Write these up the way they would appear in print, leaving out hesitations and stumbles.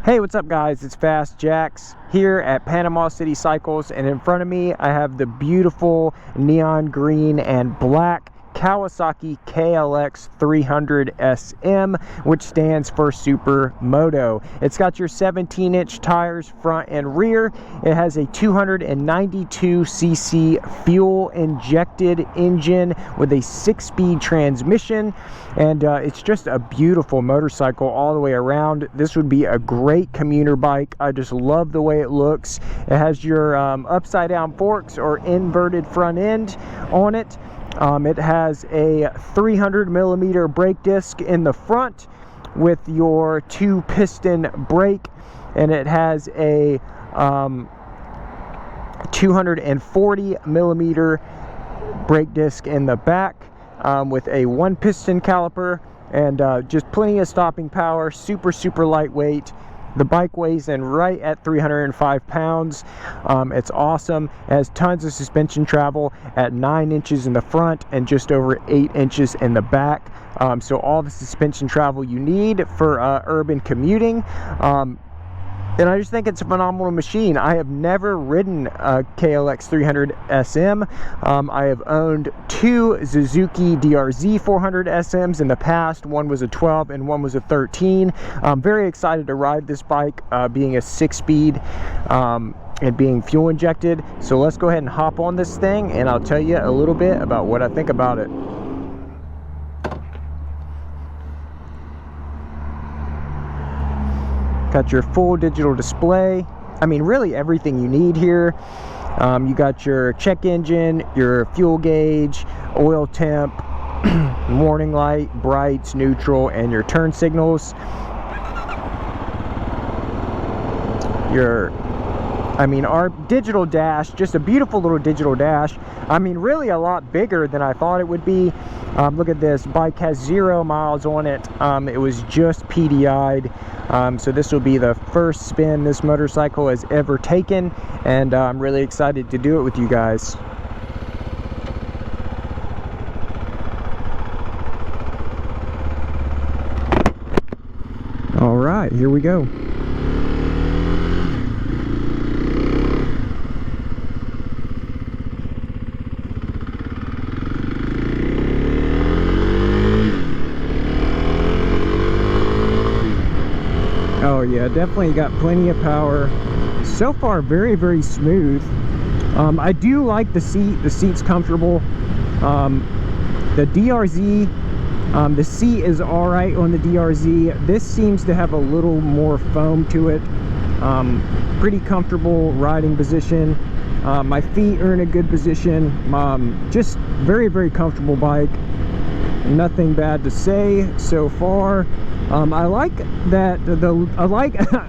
Hey, what's up guys? It's Fast Jax here at Panama City Cycles, and in front of me I have the beautiful neon green and black Kawasaki KLX300SM, which stands for Supermoto. It's got your 17-inch tires front and rear. It has a 292cc fuel injected engine with a 6-speed transmission, and it's just a beautiful motorcycle all the way around. This would be a great commuter bike. I just love the way it looks. It has your upside down forks or inverted front end on it. It has a 300mm brake disc in the front with your 2-piston brake, and it has a 240mm brake disc in the back with a 1-piston caliper, and just plenty of stopping power. Super lightweight. The bike weighs in right at 305 pounds. It's awesome. It has tons of suspension travel at 9 inches in the front and just over 8 inches in the back. So all the suspension travel you need for urban commuting. And I just think it's a phenomenal machine. I have never ridden a KLX300SM. I have owned 2 Suzuki DRZ 400SMs in the past. One was a 12 and one was a 13. I'm very excited to ride this bike, being a 6-speed and being fuel injected. So let's go ahead and hop on this thing and I'll tell you a little bit about what I think about it. Got your full digital display. I mean, really everything you need here. You got your check engine, your fuel gauge, oil temp, warning light, brights, neutral, and your turn signals. Our digital dash, just a beautiful little digital dash. I mean, really a lot bigger than I thought it would be. Look at this, bike has 0 miles on it. It was just PDI'd. So this will be the first spin this motorcycle has ever taken, and I'm really excited to do it with you guys. All right, here we go. Oh yeah, definitely got plenty of power. So far, very smooth. I do like the seat. The seat's comfortable. The DRZ, the seat is all right on the DRZ. This seems to have a little more foam to it. Pretty comfortable riding position. My feet are in a good position. Just very comfortable bike. Nothing bad to say so far. I like that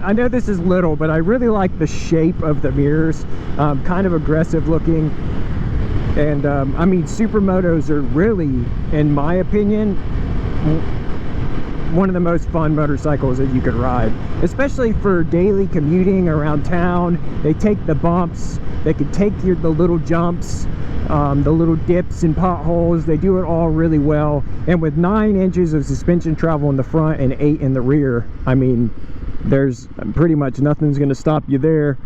I know this is little, but I really like the shape of the mirrors. Kind of aggressive looking, and I mean, Supermotos are really, in my opinion, one of the most fun motorcycles that you could ride, especially for daily commuting around town. They take the bumps, they could take the little jumps, the little dips and potholes. They do it all really well, and with 9 inches of suspension travel in the front and 8 in the rear, I mean, there's pretty much nothing's going to stop you there.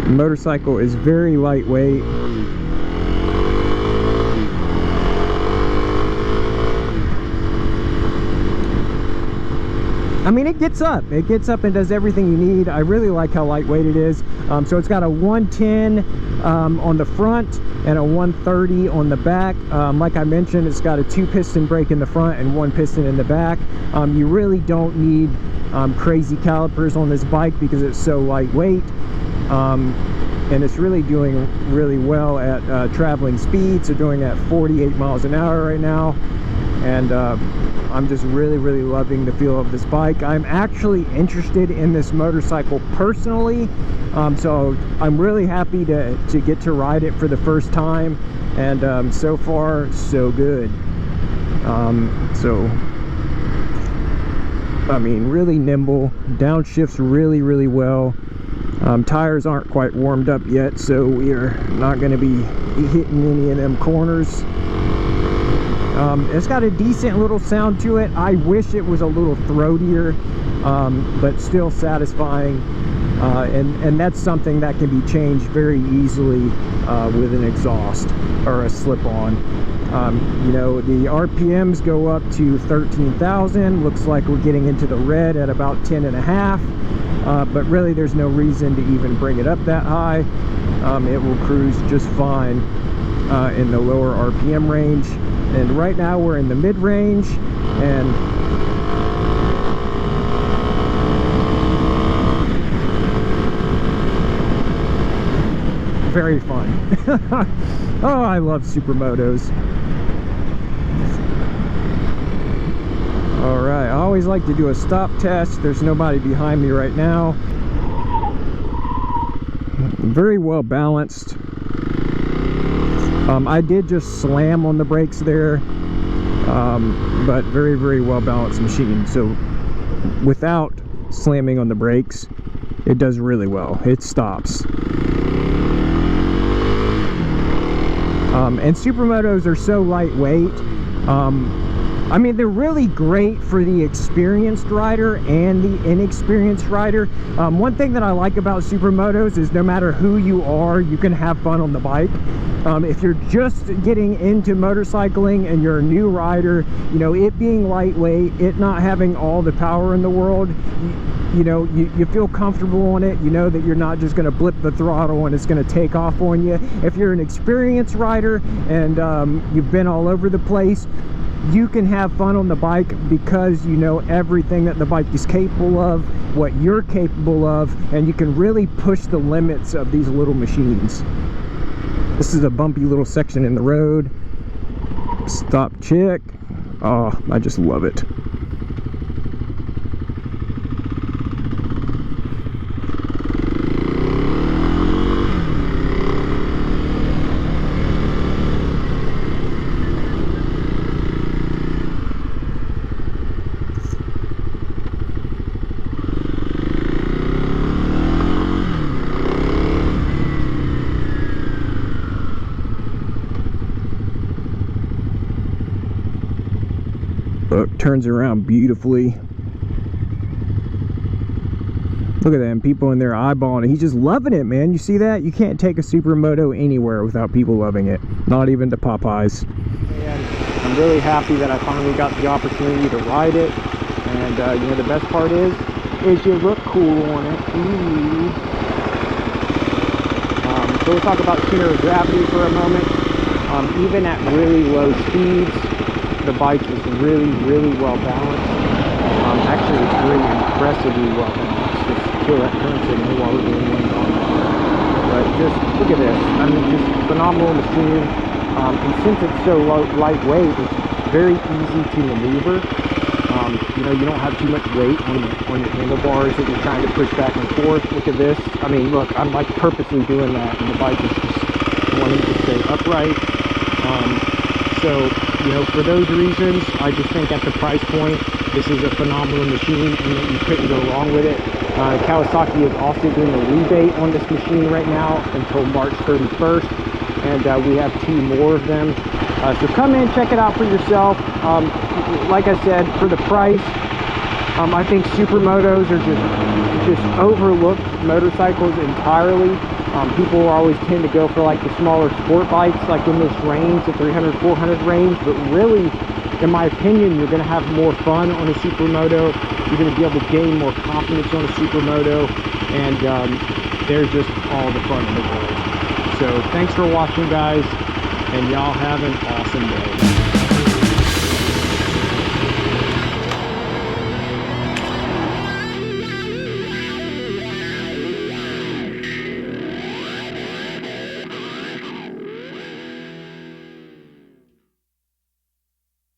The motorcycle is very lightweight. I mean, it gets up and does everything you need. I really like how lightweight it is. So it's got a 110 on the front and a 130 on the back. Like I mentioned, it's got a 2-piston brake in the front and 1 piston in the back. You really don't need crazy calipers on this bike because it's so lightweight. And it's really doing really well at traveling speeds. They're doing at 48 miles an hour right now, and I'm just really loving the feel of this bike. I'm actually interested in this motorcycle personally, so I'm really happy to get to ride it for the first time, and so far so good. So I mean, really nimble, downshifts really well. Tires aren't quite warmed up yet, so we are not going to be hitting any of them corners. It's got a decent little sound to it. I wish it was a little throatier, but still satisfying. And that's something that can be changed very easily with an exhaust or a slip-on. You know, the RPMs go up to 13,000. Looks like we're getting into the red at about 10.5, but really there's no reason to even bring it up that high. It will cruise just fine in the lower RPM range. And right now we're in the mid-range, and very fun. Oh, I love supermotos. All right, I always like to do a stop test. There's nobody behind me right now. Very well balanced. I did just slam on the brakes there, but very, very well balanced machine. So without slamming on the brakes, it does really well. It stops. And supermotos are so lightweight. I mean, they're really great for the experienced rider and the inexperienced rider. One thing that I like about supermotos is no matter who you are, you can have fun on the bike. If you're just getting into motorcycling and you're a new rider, you know, it being lightweight, it not having all the power in the world, you know, you feel comfortable on it. You know that you're not just going to blip the throttle and it's going to take off on you. If you're an experienced rider and you've been all over the place, you can have fun on the bike because you know everything that the bike is capable of, what you're capable of, and you can really push the limits of these little machines. This is a bumpy little section in the road. Stop, check. Oh, I just love it. Look, turns around beautifully. Look at them people in there eyeballing it. He's just loving it, man. You see that? You can't take a supermoto anywhere without people loving it. Not even to Popeyes. And I'm really happy that I finally got the opportunity to ride it. And you know, the best part is you look cool on it. So we'll talk about center of gravity for a moment. Even at really low speeds, the bike is really, really well balanced. Actually, it's really impressively well balanced. Just kill that turn signal while we're doing one on that. But just look at this. I mean, just phenomenal machine. And since it's so lightweight, it's very easy to maneuver. You know, you don't have too much weight on your handlebars that you're trying to push back and forth. Look at this. I mean, look, I'm like purposely doing that, and the bike is just wanting to stay upright. So, you know, for those reasons, I just think at the price point, this is a phenomenal machine and that you couldn't go wrong with it. Kawasaki is also doing a rebate on this machine right now until March 31st, and we have 2 more of them. So come in, check it out for yourself. Like I said, for the price, I think supermotos are just overlooked motorcycles entirely. People always tend to go for like the smaller sport bikes, like in this range, the 300, 400 range, but really, in my opinion, you're going to have more fun on a supermoto. You're going to be able to gain more confidence on a supermoto, and they're just all the fun in the world. So thanks for watching, guys, and y'all have an awesome day.